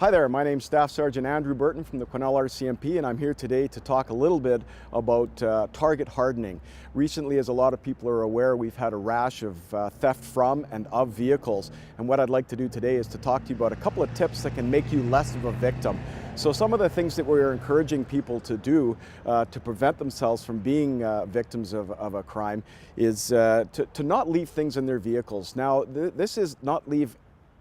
Hi there, my name's Staff Sergeant Andrew Burton from the Quesnel RCMP, and I'm here today to talk a little bit about target hardening. Recently, as a lot of people are aware, we've had a rash of theft from and of vehicles, and what I'd like to do today is to talk to you about a couple of tips that can make you less of a victim. So some of the things that we're encouraging people to do to prevent themselves from being victims of a crime is to not leave things in their vehicles. Now, this is not leave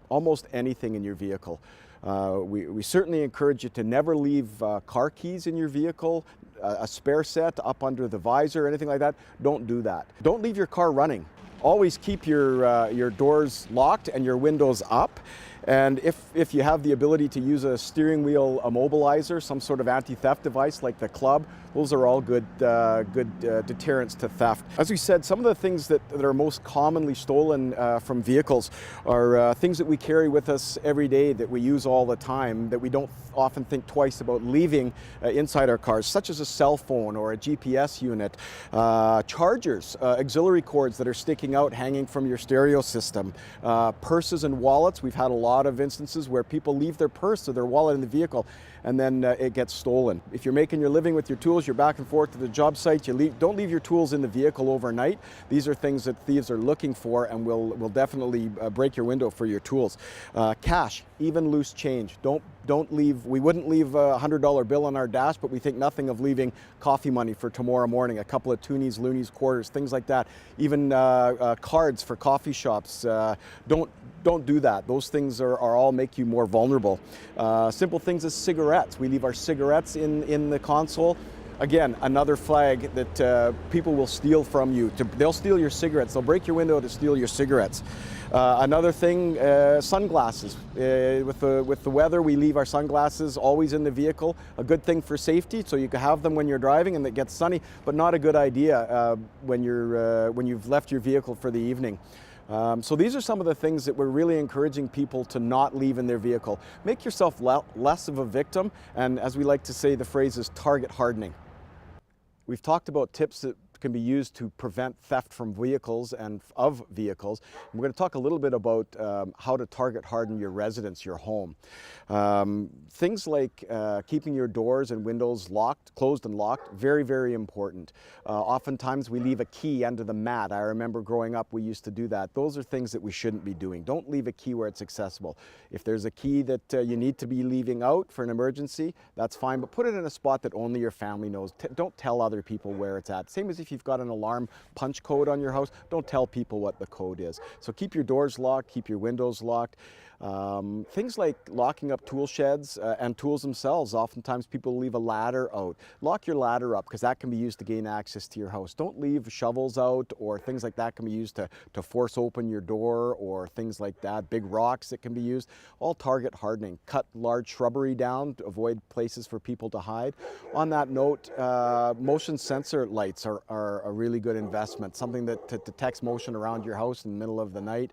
almost anything in your vehicle. We certainly encourage you to never leave car keys in your vehicle, a spare set up under the visor, anything like that. Don't do that. Don't leave your car running. Always keep your doors locked and your windows up. And if you have the ability to use a steering wheel immobilizer, some sort of anti-theft device like the club, those are all good deterrents to theft. As we said, some of the things that are most commonly stolen from vehicles are things that we carry with us every day, that we use all the time, that we don't often think twice about leaving inside our cars, such as a cell phone or a GPS unit, chargers, auxiliary cords that are sticking out, hanging from your stereo system, purses and wallets. We've had a lot of instances where people leave their purse or their wallet in the vehicle and then it gets stolen. If you're making your living with your tools, you're back and forth to the job site, don't leave your tools in the vehicle overnight. These are things that thieves are looking for and will definitely break your window for your tools. Cash, even loose change. Don't leave, we wouldn't leave a $100 bill on our dash, but we think nothing of leaving coffee money for tomorrow morning, a couple of toonies, loonies, quarters, things like that. Even cards for coffee shops. Don't do that. Those things are all make you more vulnerable. Simple things as cigarettes. We leave our cigarettes in the console. Again, another flag that people will steal from you. They'll steal your cigarettes. They'll break your window to steal your cigarettes. Another thing, sunglasses. With the weather, we leave our sunglasses always in the vehicle. A good thing for safety, so you can have them when you're driving and it gets sunny, but not a good idea when you've left your vehicle for the evening. So these are some of the things that we're really encouraging people to not leave in their vehicle. Make yourself less of a victim, and as we like to say, the phrase is target hardening. We've talked about tips that can be used to prevent theft from vehicles and of vehicles. And we're going to talk a little bit about how to target harden your residence, your home. Things like keeping your doors and windows closed and locked, very, very important. Oftentimes we leave a key under the mat. I remember growing up we used to do that. Those are things that we shouldn't be doing. Don't leave a key where it's accessible. If there's a key that you need to be leaving out for an emergency, that's fine, but put it in a spot that only your family knows. Don't tell other people where it's at. Same as if you've got an alarm punch code on your house, don't tell people what the code is. So keep your doors locked, keep your windows locked. Things like locking up tool sheds and tools themselves. Oftentimes people leave a ladder out. Lock your ladder up because that can be used to gain access to your house. Don't leave shovels out or things like that can be used to force open your door or things like that. Big rocks that can be used. All target hardening. Cut large shrubbery down to avoid places for people to hide. On that note, motion sensor lights are a really good investment. Something that detects motion around your house in the middle of the night.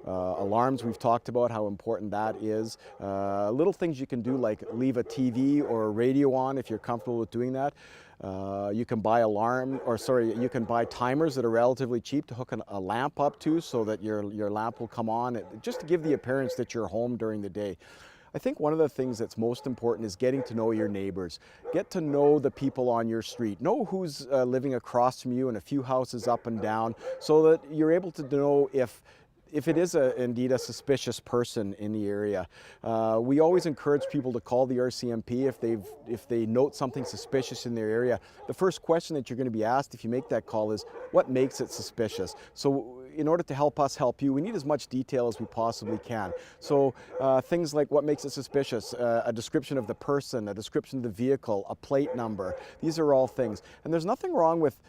Alarms, we've talked about how important that is. Little things you can do like leave a TV or a radio on if you're comfortable with doing that. You can buy you can buy timers that are relatively cheap to hook a lamp up to so that your lamp will come on, just to give the appearance that you're home during the day. I think one of the things that's most important is getting to know your neighbors. Get to know the people on your street. Know who's living across from you and a few houses up and down so that you're able to know if it is indeed a suspicious person in the area. We always encourage people to call the RCMP if they note something suspicious in their area. The first question that you're going to be asked if you make that call is, what makes it suspicious? So in order to help us help you, we need as much detail as we possibly can. So things like what makes it suspicious, a description of the person, a description of the vehicle, a plate number. These are all things. And there's nothing wrong with,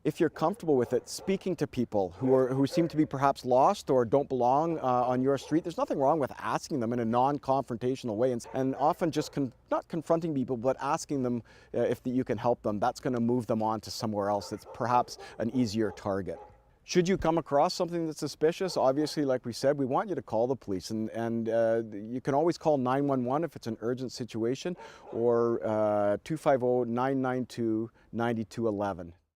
if you're comfortable with it, speaking to people who seem to be perhaps lost or don't belong on your street. There's nothing wrong with asking them in a non-confrontational way, and often just not confronting people, but asking them if you can help them. That's going to move them on to somewhere else that's perhaps an easier target. Should you come across something that's suspicious, obviously, like we said, we want you to call the police, and you can always call 911 if it's an urgent situation, or 250-992-9211.